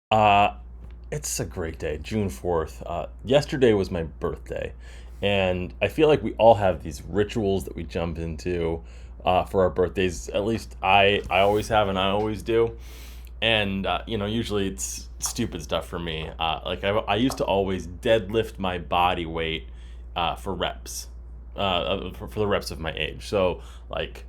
Uh, it's a great day, June 4th. Yesterday was my birthday, and I feel like we all have these rituals that we jump into for our birthdays. At least I always have, and I always do. And usually it's stupid stuff for me. I used to always deadlift my body weight for reps, for the reps of my age. So like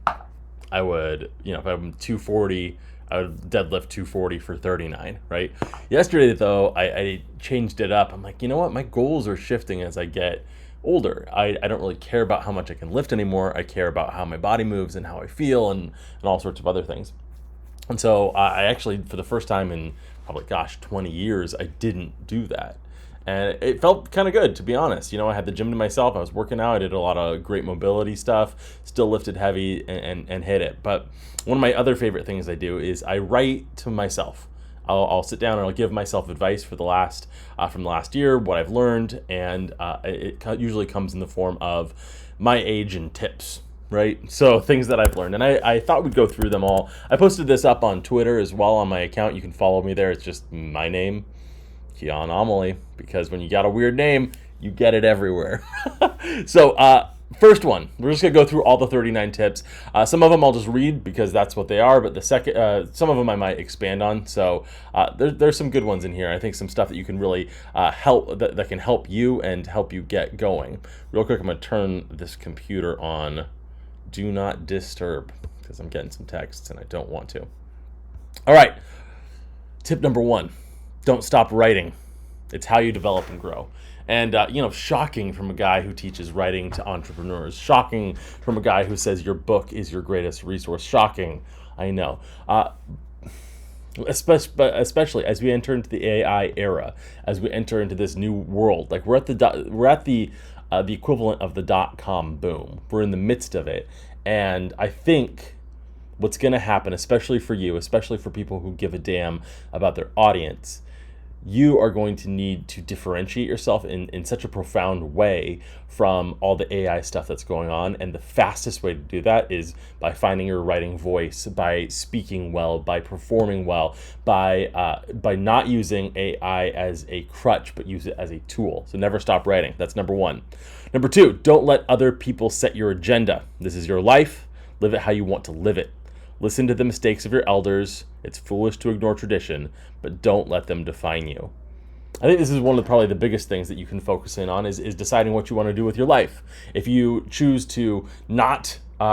I would, if I'm 240, I would deadlift 240 for 39, right? Yesterday, though, I changed it up. I'm like, you know what? My goals are shifting as I get older. I don't really care about how much I can lift anymore. I care about how my body moves and how I feel and all sorts of other things. And so I actually, for the first time in probably, 20 years, I didn't do that. And it felt kind of good, to be honest. I had the gym to myself. I was working out. I did a lot of great mobility stuff, still lifted heavy and hit it. But one of my other favorite things I do is I write to myself. I'll sit down and I'll give myself advice for from the last year, what I've learned, and it usually comes in the form of my age and tips, right? So things that I've learned. And I thought we'd go through them all. I posted this up on Twitter as well on my account. You can follow me there. It's just my name, Keon Amelie, because when you got a weird name, you get it everywhere. So, first one, we're just gonna go through all the 39 tips. Some of them I'll just read because that's what they are, but some of them I might expand on. So, there's some good ones in here. I think some stuff that you can really help that can help you and help you get going. Real quick, I'm gonna turn this computer on Do Not Disturb because I'm getting some texts and I don't want to. All right, tip number one. Don't stop writing. It's how you develop and grow. And, shocking from a guy who teaches writing to entrepreneurs. Shocking from a guy who says your book is your greatest resource. Shocking, I know. Especially as we enter into the AI era, as we enter into this new world. Like we're at the equivalent of the .com boom. We're in the midst of it. And I think what's going to happen, especially for you, especially for people who give a damn about their audience, you are going to need to differentiate yourself in such a profound way from all the AI stuff that's going on. And the fastest way to do that is by finding your writing voice, by speaking well, by performing well, by not using AI as a crutch, but use it as a tool. So never stop writing. That's number one. Number two, don't let other people set your agenda. This is your life. Live it how you want to live it. Listen to the mistakes of your elders. It's foolish to ignore tradition, but don't let them define you. I think this is one of probably the biggest things that you can focus in on is deciding what you want to do with your life. If you choose to not to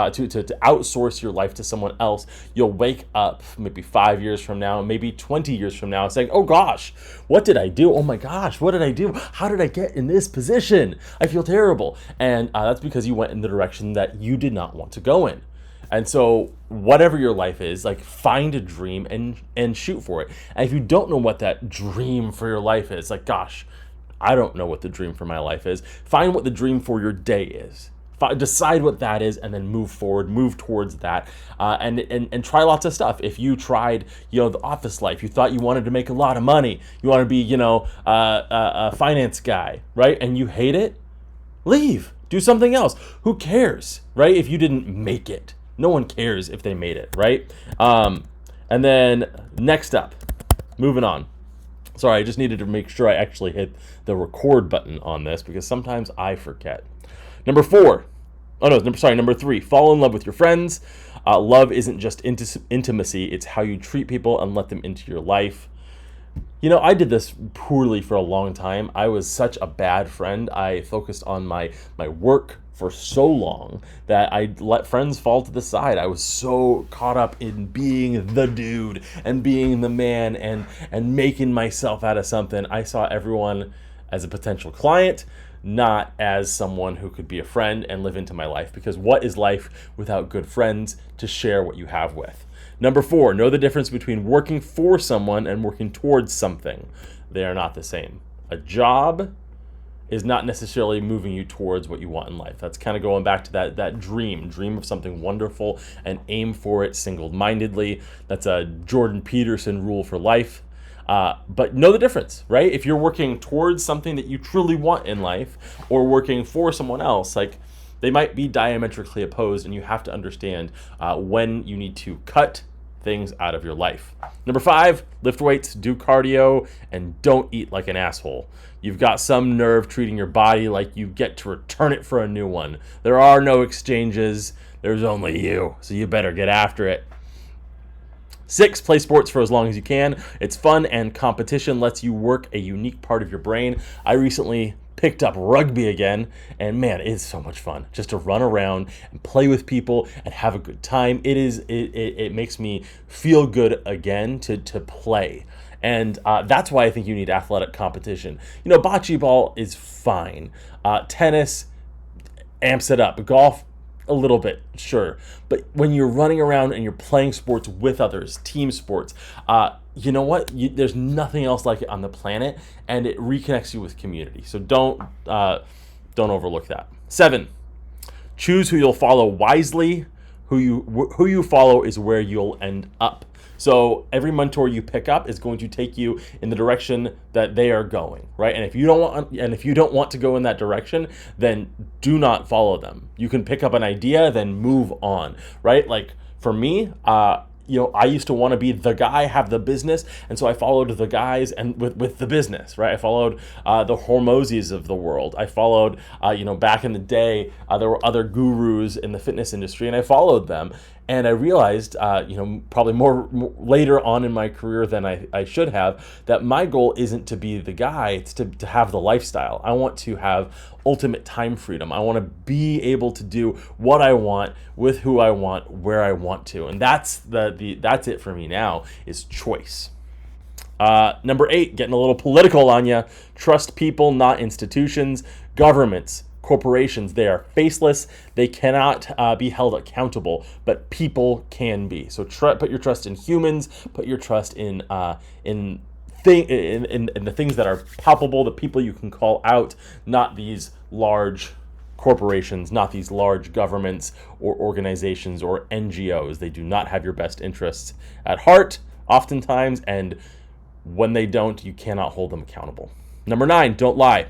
outsource your life to someone else, you'll wake up maybe 5 years from now, maybe 20 years from now, saying, "Oh gosh, what did I do? Oh my gosh, what did I do? How did I get in this position? I feel terrible." And that's because you went in the direction that you did not want to go in. And so whatever your life is, like find a dream and shoot for it. And if you don't know what that dream for your life is, like, gosh, I don't know what the dream for my life is. Find what the dream for your day is. Decide what that is and then move forward, move towards that, and try lots of stuff. If you tried, the office life, you thought you wanted to make a lot of money, you want to be, a finance guy, right? And you hate it, leave. Do something else. Who cares, right? If you didn't make it. No one cares if they made it, right? And then next up, moving on. Sorry, I just needed to make sure I actually hit the record button on this because sometimes I forget. Number three, fall in love with your friends. Love isn't just intimacy, it's how you treat people and let them into your life. I did this poorly for a long time. I was such a bad friend. I focused on my work for so long that I let friends fall to the side. I was so caught up in being the dude and being the man and making myself out of something. I saw everyone as a potential client, not as someone who could be a friend and live into my life. Because what is life without good friends to share what you have with? Number four, know the difference between working for someone and working towards something. They are not the same. A job is not necessarily moving you towards what you want in life. That's kind of going back to that dream of something wonderful and aim for it single-mindedly. That's a Jordan Peterson rule for life. But know the difference, right? If you're working towards something that you truly want in life or working for someone else, like they might be diametrically opposed, and you have to understand when you need to cut things out of your life. Number 5, lift weights, do cardio, and don't eat like an asshole. You've got some nerve treating your body like you get to return it for a new one. There are no exchanges. There's only you, so you better get after it. 6, play sports for as long as you can. It's fun, and competition lets you work a unique part of your brain. I recently picked up rugby again, and man, it's so much fun just to run around and play with people and have a good time. It makes me feel good again to play. And that's why I think you need athletic competition. Bocce ball is fine. Tennis amps it up. Golf, a little bit, sure. But when you're running around and you're playing sports with others, team sports, you know what? There's nothing else like it on the planet, and it reconnects you with community. So don't overlook that. 7, choose who you'll follow wisely. Who you follow is where you'll end up. So every mentor you pick up is going to take you in the direction that they are going, right? And if you don't want to go in that direction, then do not follow them. You can pick up an idea, then move on, right? Like for me, I used to want to be the guy, have the business, and so I followed the guys and with the business, right? I followed the Hormozis of the world. I followed, back in the day, there were other gurus in the fitness industry, and I followed them. And I realized, probably more later on in my career than I should have, that my goal isn't to be the guy, it's to have the lifestyle. I want to have ultimate time freedom. I want to be able to do what I want, with who I want, where I want to. And that's that's it for me now, is choice. Number 8, getting a little political on you. Trust people, not institutions. Governments, corporations, they are faceless. They cannot be held accountable, but people can be. So put your trust in humans. Put your trust in the things that are palpable, the people you can call out, not these large corporations, not these large governments or organizations or NGOs. They do not have your best interests at heart, oftentimes, and when they don't, you cannot hold them accountable. Number 9, don't lie.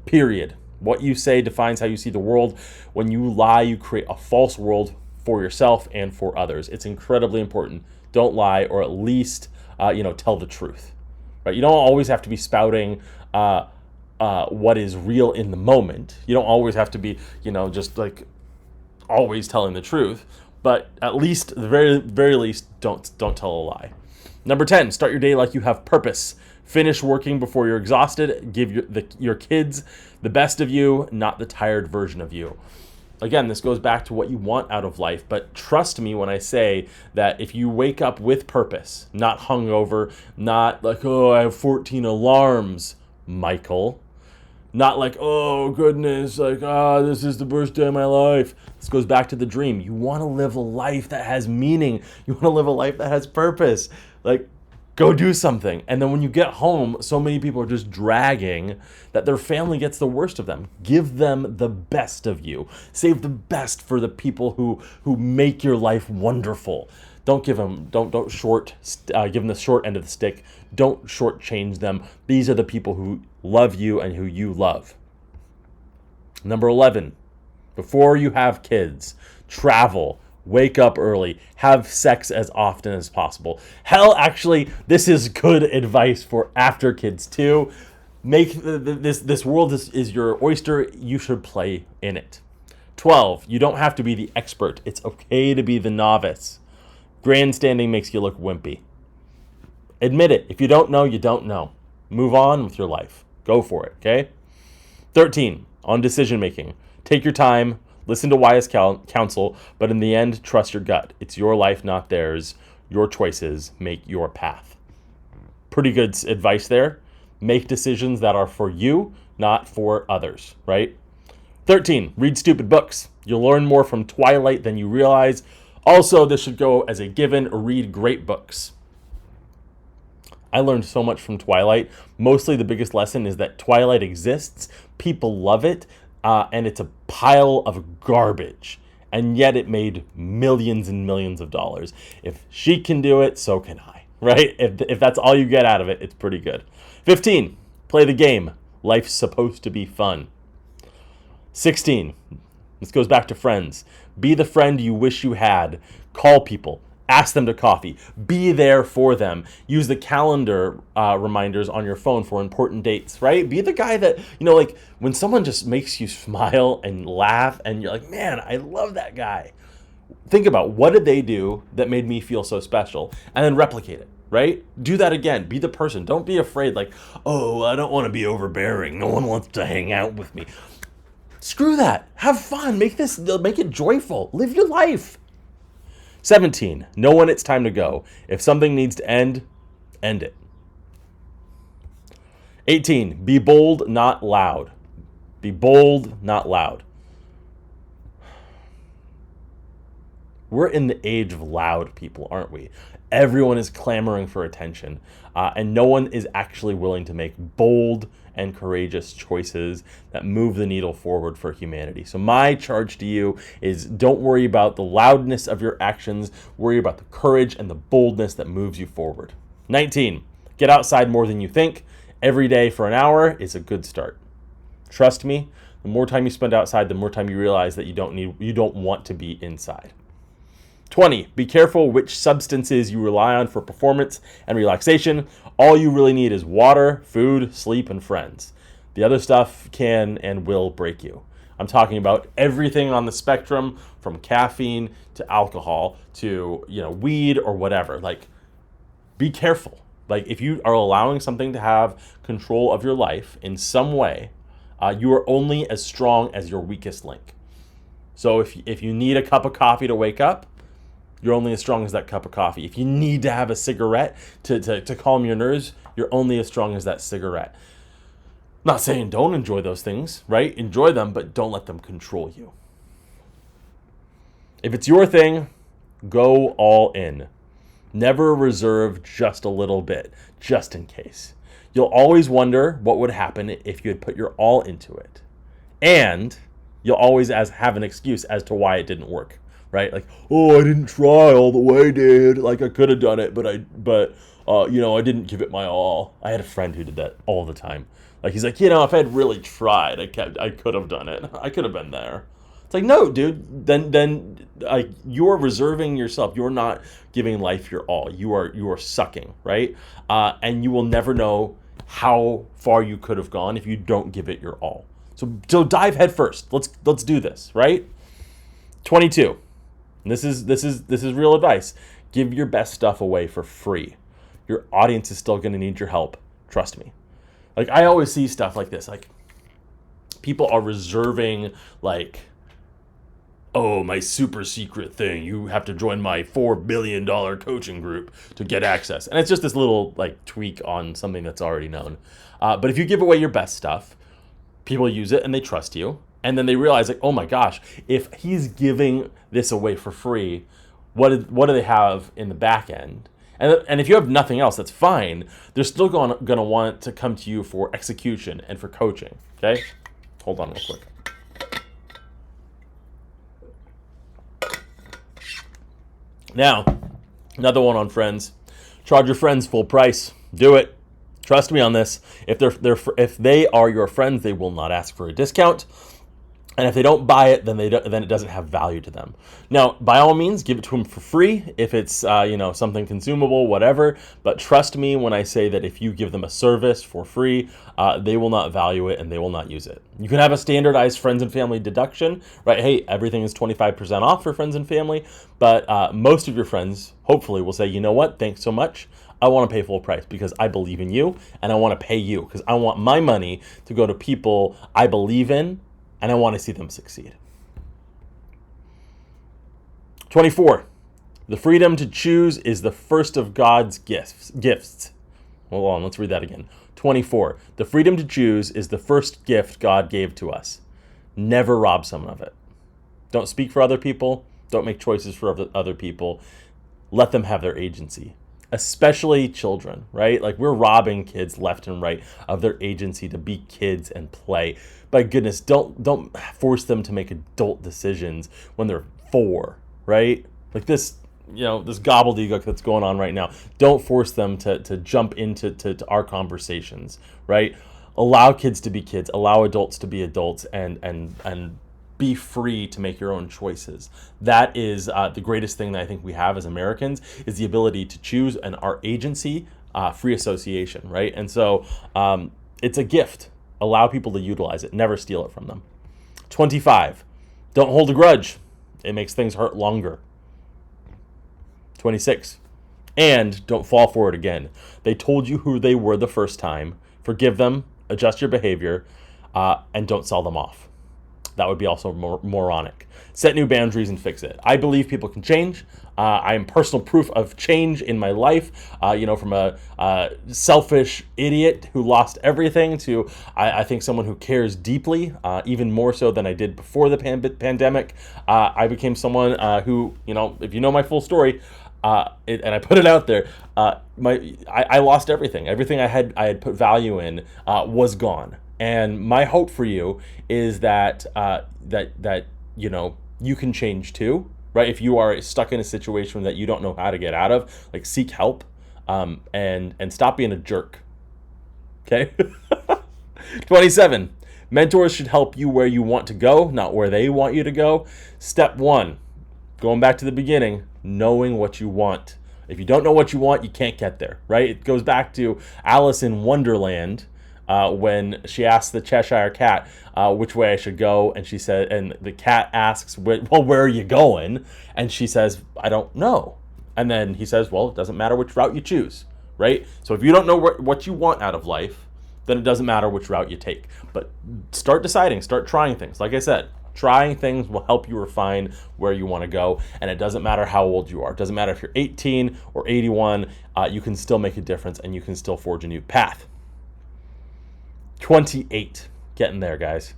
Period. What you say defines how you see the world. When you lie, you create a false world for yourself and for others. It's incredibly important. Don't lie, or at least, tell the truth. Right? You don't always have to be spouting what is real in the moment. You don't always have to be, just like always telling the truth. But at least, the very, very least, don't tell a lie. Number 10, start your day like you have purpose. Finish working before you're exhausted. Give your kids the best of you, not the tired version of you. Again, this goes back to what you want out of life, but trust me when I say that if you wake up with purpose, not hungover, not like, oh, I have 14 alarms, Michael. Not like, oh, goodness, like, this is the worst day of my life. This goes back to the dream. You want to live a life that has meaning. You want to live a life that has purpose. Like, go do something. And then when you get home, so many people are just dragging that their family gets the worst of them. Give them the best of you. Save the best for the people who make your life wonderful. Don't give them give them the short end of the stick. Don't shortchange them. These are the people who love you and who you love. Number 11, before you have kids, travel. Wake up early. Have sex as often as possible. Hell, actually, this is good advice for after kids too. Make this world is your oyster. You should play in it. 12, you don't have to be the expert. It's okay to be the novice. Grandstanding makes you look wimpy. Admit it. If you don't know, you don't know. Move on with your life. Go for it, okay? 13, on decision making. Take your time. Listen to wise counsel, but in the end, trust your gut. It's your life, not theirs. Your choices make your path. Pretty good advice there. Make decisions that are for you, not for others, right? 13, read stupid books. You'll learn more from Twilight than you realize. Also, this should go as a given, read great books. I learned so much from Twilight. Mostly the biggest lesson is that Twilight exists. People love it. And it's a pile of garbage, and yet it made millions and millions of dollars. If she can do it, so can I, right? If that's all you get out of it, it's pretty good. 15, play the game. Life's supposed to be fun. 16, this goes back to friends. Be the friend you wish you had. Call people. Ask them to coffee. Be there for them. Use the calendar reminders on your phone for important dates, right? Be the guy that, like when someone just makes you smile and laugh and you're like, man, I love that guy. Think about what did they do that made me feel so special, and then replicate it, right? Do that again. Be the person. Don't be afraid like, oh, I don't want to be overbearing. No one wants to hang out with me. Screw that. Have fun. Make it joyful. Live your life. 17, know when it's time to go. If something needs to end it. 18, be bold, not loud. Be bold, not loud. We're in the age of loud people, aren't we? Everyone is clamoring for attention, and no one is actually willing to make bold and courageous choices that move the needle forward for humanity. So my charge to you is don't worry about the loudness of your actions, worry about the courage and the boldness that moves you forward. 19, get outside more than you think. Every day for an hour is a good start. Trust me, the more time you spend outside, the more time you realize that you don't want to be inside. 20, be careful which substances you rely on for performance and relaxation. All you really need is water, food, sleep, and friends. The other stuff can and will break you. I'm talking about everything on the spectrum, from caffeine to alcohol to, weed or whatever. Like, be careful. Like, if you are allowing something to have control of your life in some way, you are only as strong as your weakest link. So if you need a cup of coffee to wake up, you're only as strong as that cup of coffee. If you need to have a cigarette to calm your nerves, you're only as strong as that cigarette. I'm not saying don't enjoy those things, right? Enjoy them, but don't let them control you. If it's your thing, go all in. Never reserve just a little bit, just in case. You'll always wonder what would happen if you had put your all into it. And you'll always have an excuse as to why it didn't work. Right? Like, oh, I didn't try all the way, dude. Like, I could have done it, but I didn't give it my all. I had a friend who did that all the time. Like, he's like, if I had really tried, I could have done it. I could have been there. It's like, no, dude. Then you're reserving yourself. You're not giving life your all. You are sucking, right? And you will never know how far you could have gone if you don't give it your all. So dive head first. Let's do this, right? 22. And this is real advice. Give your best stuff away for free. Your audience is still going to need your help. Trust me. Like, I always see stuff like this. Like, people are reserving, like, oh, my super secret thing. You have to join my $4 billion coaching group to get access. And it's just this little, like, tweak on something that's already known. But if you give away your best stuff, people use it and they trust you. And then they realize, like, oh my gosh, if he's giving this away for free, what do they have in the back end? And if you have nothing else, that's fine. They're still going to want to come to you for execution and for coaching. Okay? Hold on real quick. Now, another one on friends. Charge your friends full price. Do it. Trust me on this. If they are your friends, they will not ask for a discount. And if they don't buy it, then it doesn't have value to them. Now, by all means, give it to them for free if it's something consumable, whatever. But trust me when I say that if you give them a service for free, they will not value it and they will not use it. You can have a standardized friends and family deduction, right? Hey, everything is 25% off for friends and family. But most of your friends, hopefully, will say, you know what? Thanks so much. I want to pay full price because I believe in you and I want to pay you because I want my money to go to people I believe in. And I want to see them succeed. 24. The freedom to choose is the first of God's gifts. Hold on, let's read that again. 24. The freedom to choose is the first gift God gave to us. Never rob someone of it. Don't speak for other people. Don't make choices for other people. Let them have their agency. Especially children, right? Like, we're robbing kids left and right of their agency to be kids and play. By goodness, don't force them to make adult decisions when they're 4, right? Like this gobbledygook that's going on right now. Don't force them to jump into our conversations, right? Allow kids to be kids. Allow adults to be adults, and be free to make your own choices. That is the greatest thing that I think we have as Americans, is the ability to choose, and our agency, free association, right? And so it's a gift. Allow people to utilize it. Never steal it from them. 25, don't hold a grudge. It makes things hurt longer. 26, and don't fall for it again. They told you who they were the first time. Forgive them, adjust your behavior, and don't sell them off. That would be also moronic. Set new boundaries and fix it. I believe people can change. I am personal proof of change in my life. From a selfish idiot who lost everything to, I think, someone who cares deeply, even more so than I did before the pandemic. I became someone who, if you know my full story, and I put it out there, I lost everything. Everything I had put value in was gone. And my hope for you is that you can change too, right? If you are stuck in a situation that you don't know how to get out of, like, seek help, and stop being a jerk. Okay. 27. Mentors should help you where you want to go, not where they want you to go. Step 1, going back to the beginning, knowing what you want. If you don't know what you want, you can't get there, right? It goes back to Alice in Wonderland. When she asked the Cheshire Cat which way I should go, and she said, and the cat asks, well, where are you going? And she says, I don't know. And then he says, well, it doesn't matter which route you choose, right? So if you don't know what you want out of life, then it doesn't matter which route you take. But start deciding, start trying things. Like I said, trying things will help you refine where you want to go, and it doesn't matter how old you are. It doesn't matter if you're 18 or 81, you can still make a difference, and you can still forge a new path. 28. Getting there, guys.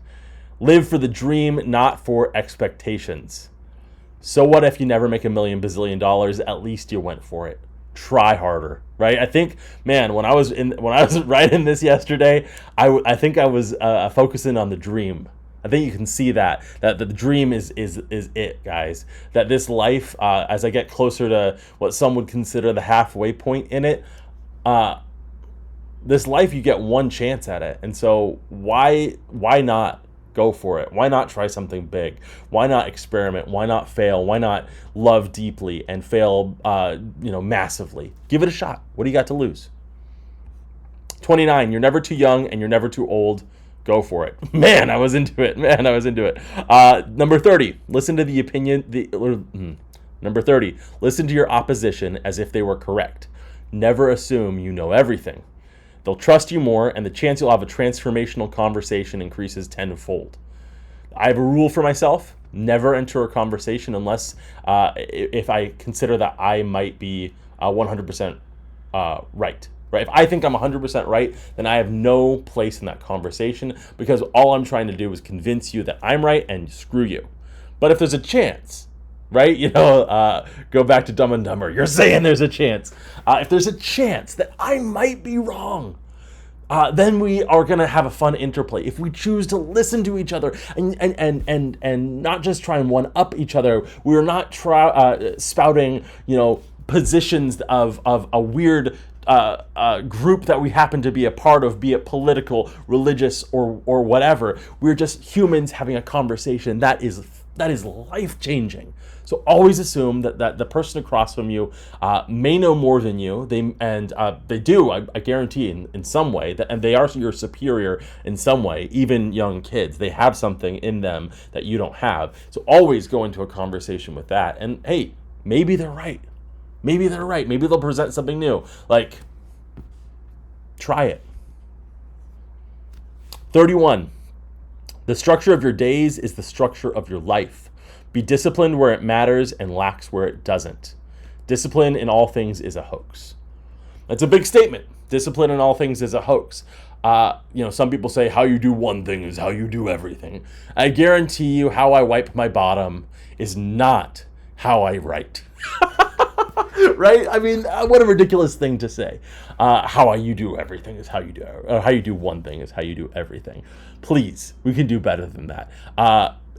Live for the dream, not for expectations. So what if you never make $1 million bazillion dollars? At least you went for it. Try harder, right? I think, man, when I was writing this yesterday, I think I was focusing on the dream. I think you can see that the dream is it, guys. That this life, as I get closer to what some would consider the halfway point in it, this life, you get one chance at it. And so why not go for it? Why not try something big? Why not experiment? Why not fail? Why not love deeply and fail massively? Give it a shot. What do you got to lose? 29, you're never too young and you're never too old. Go for it. Man, I was into it. Number 30, listen to the opinion. Number 30, listen to your opposition as if they were correct. Never assume you know everything. They'll trust you more, and the chance you'll have a transformational conversation increases tenfold. I have a rule for myself: never enter a conversation unless if I consider that I might be 100% right. Right? If I think I'm 100% right, then I have no place in that conversation, because all I'm trying to do is convince you that I'm right and screw you. But if there's a chance, right? Go back to Dumb and Dumber. You're saying there's a chance. If there's a chance that I might be wrong, then we are going to have a fun interplay. If we choose to listen to each other and not just try and one-up each other, we're not spouting, positions of a weird group that we happen to be a part of, be it political, religious, or whatever. We're just humans having a conversation that is life-changing. So always assume that the person across from you may know more than you. They do, I guarantee, in some way, and they are your superior in some way. Even young kids, they have something in them that you don't have. So always go into a conversation with that. And hey, maybe they're right. Maybe they'll present something new. Like, try it. 31. The structure of your days is the structure of your life. Be disciplined where it matters and lax where it doesn't. Discipline in all things is a hoax. That's a big statement. Discipline in all things is a hoax. Some people say how you do one thing is how you do everything. I guarantee you how I wipe my bottom is not how I write. Right? I mean, what a ridiculous thing to say. How you do everything is how you do, or how you do one thing is how you do everything. Please, we can do better than that.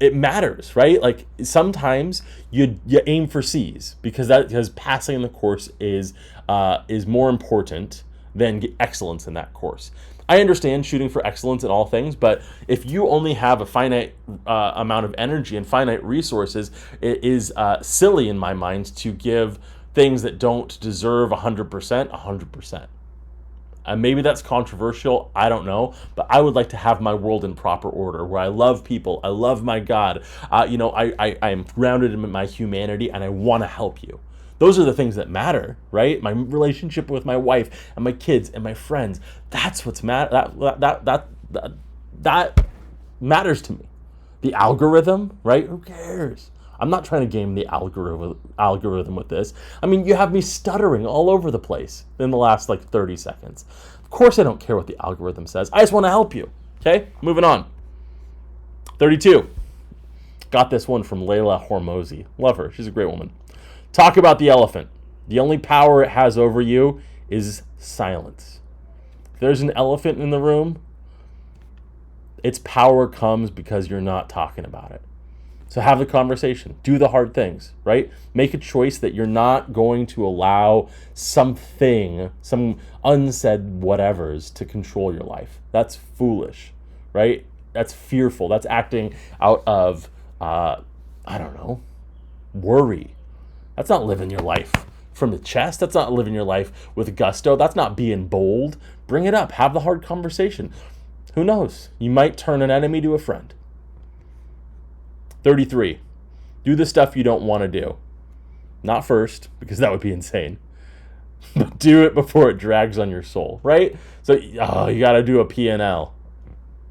It matters, right? Like, sometimes you aim for C's because passing the course is more important then get excellence in that course. I understand shooting for excellence in all things, but if you only have a finite amount of energy and finite resources, it is silly in my mind to give things that don't deserve 100%, 100%. Maybe that's controversial, I don't know, but I would like to have my world in proper order, where I love people, I love my God, I am grounded in my humanity, and I want to help you. Those are the things that matter, right? My relationship with my wife and my kids and my friends. That's what's that matters to me. The algorithm, right? Who cares? I'm not trying to game the algorithm with this. I mean, you have me stuttering all over the place in the last 30 seconds. Of course I don't care what the algorithm says. I just want to help you. Okay? Moving on. 32. Got this one from Layla Hormozi. Love her. She's a great woman. Talk about the elephant. The only power it has over you is silence. If there's an elephant in the room, its power comes because you're not talking about it. So have the conversation. Do the hard things, right? Make a choice that you're not going to allow some unsaid whatevers to control your life. That's foolish, right? That's fearful. That's acting out of, worry. That's not living your life from the chest. That's not living your life with gusto. That's not being bold. Bring it up. Have the hard conversation. Who knows? You might turn an enemy to a friend. 33. Do the stuff you don't want to do. Not first, because that would be insane. But do it before it drags on your soul, right? So, you got to do a P&L.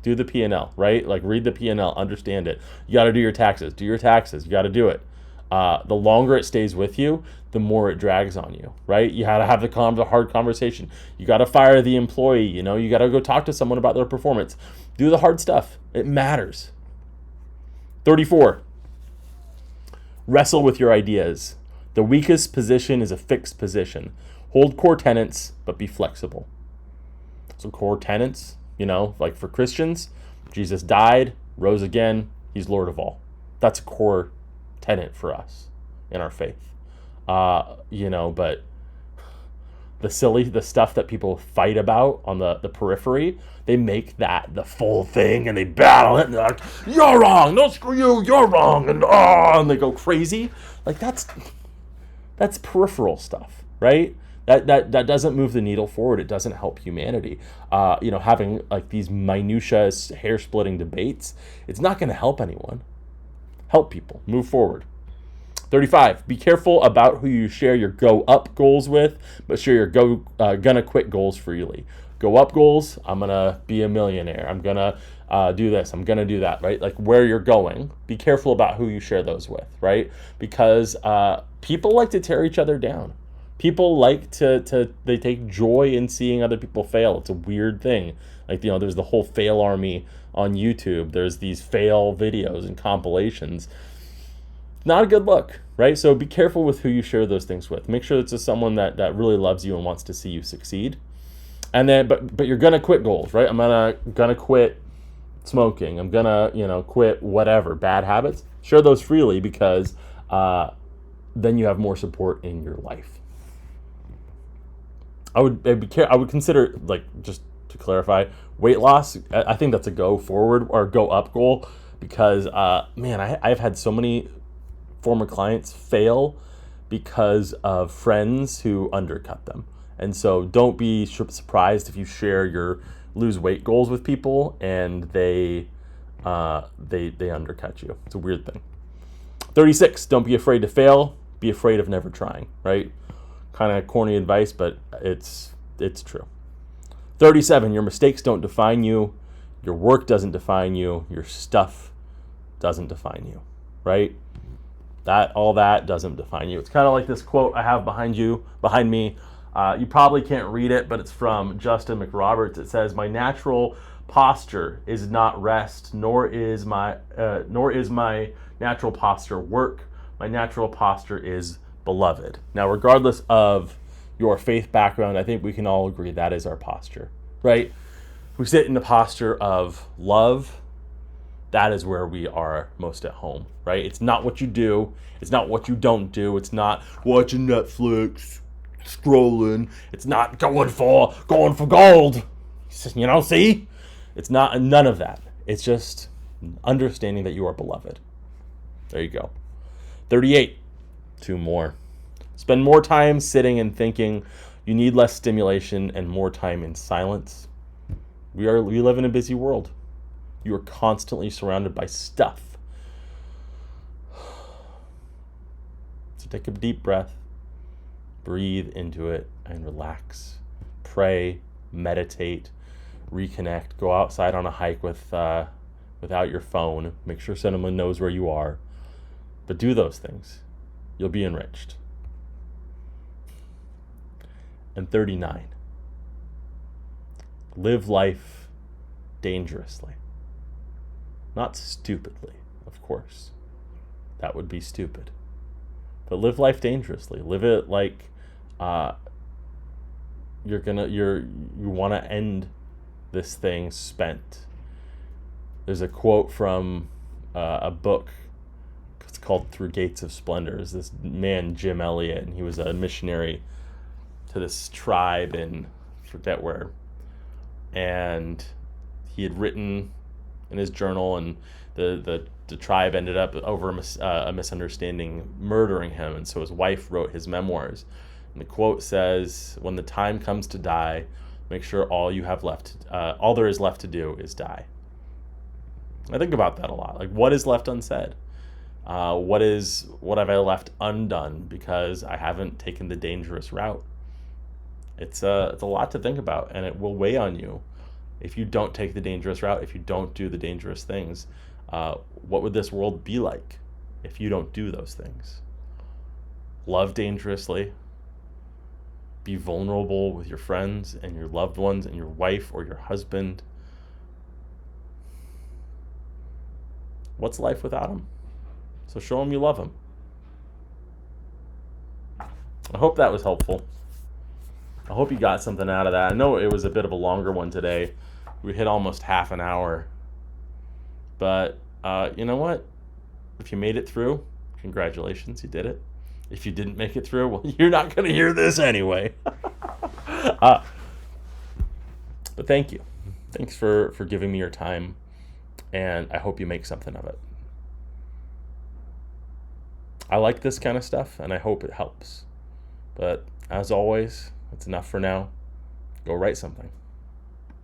Do the P&L, right? Read the P&L, understand it. You got to do your taxes. Do your taxes. You got to do it. The longer it stays with you, the more it drags on you, right? You got to have the hard conversation. You got to fire the employee, you got to go talk to someone about their performance. Do the hard stuff. It matters. 34. Wrestle with your ideas. The weakest position is a fixed position. Hold core tenets, but be flexible. So core tenets, for Christians, Jesus died, rose again, he's Lord of all. That's a core tenet for us in our faith. But the stuff that people fight about on the periphery, they make that the full thing and they battle it and they're like, you're wrong, no, screw you, you're wrong, and they go crazy. That's peripheral stuff, right? That doesn't move the needle forward. It doesn't help humanity. Having these minutia hair-splitting debates, it's not going to help anyone. Help people move forward. 35. Be careful about who you share your go up goals with, but share your gonna quit goals freely. Go up goals, I'm gonna be a millionaire. I'm gonna do this. I'm gonna do that, right? Where you're going. Be careful about who you share those with, right? Because people like to tear each other down. People like they take joy in seeing other people fail. It's a weird thing. There's the whole fail army on YouTube. There's these fail videos and compilations. Not a good look, right? So be careful with who you share those things with. Make sure it's someone that really loves you and wants to see you succeed. And then, but you're gonna quit goals, right? I'm gonna quit smoking. I'm gonna, quit whatever bad habits. Share those freely because then you have more support in your life. I would consider, just to clarify, weight loss. I think that's a go forward or go up goal because I've had so many former clients fail because of friends who undercut them. And so don't be surprised if you share your lose weight goals with people and they undercut you. It's a weird thing. 36, don't be afraid to fail. Be afraid of never trying, right? Kind of corny advice, but it's true. 37, your mistakes don't define you. Your work doesn't define you. Your stuff doesn't define you, right? All that doesn't define you. It's kind of like this quote I have behind me. You probably can't read it, but it's from Justin McRoberts. It says, "My natural posture is not rest, nor is my natural posture work. My natural posture is beloved." Now, regardless of your faith background, I think we can all agree that is our posture, right? We sit in the posture of love. That is where we are most at home, right? It's not what you do. It's not what you don't do. It's not watching Netflix, scrolling. It's not going for gold. See? It's not none of that. It's just understanding that you are beloved. There you go. 38. 2 more. Spend more time sitting and thinking. You need less stimulation and more time in silence. We live in a busy world. You are constantly surrounded by stuff. So take a deep breath, breathe into it, and relax. Pray, meditate, reconnect. Go outside on a hike without your phone. Make sure someone knows where you are. But do those things. You'll be enriched. And 39. Live life dangerously. Not stupidly, of course. That would be stupid. But live life dangerously. Live it like you want to end this thing spent. There's a quote from a book. It's called Through Gates of Splendor. It's this man, Jim Elliot, and he was a missionary to this tribe in forget where. And he had written in his journal, and the tribe ended up over a misunderstanding murdering him, and so his wife wrote his memoirs. And the quote says, "When the time comes to die, make sure all there is left to do is die." I think about that a lot. Like, what is left unsaid? What have I left undone because I haven't taken the dangerous route? It's a lot to think about, and it will weigh on you if you don't take the dangerous route, if you don't do the dangerous things. What would this world be like if you don't do those things? Love dangerously. Be vulnerable with your friends and your loved ones and your wife or your husband. What's life without them? So show them you love them. I hope that was helpful. I hope you got something out of that. I know it was a bit of a longer one today. We hit almost half an hour. But you know what? If you made it through, congratulations, you did it. If you didn't make it through, well, you're not going to hear this anyway. But thank you. Thanks for giving me your time. And I hope you make something of it. I like this kind of stuff, and I hope it helps. But as always, that's enough for now. Go write something.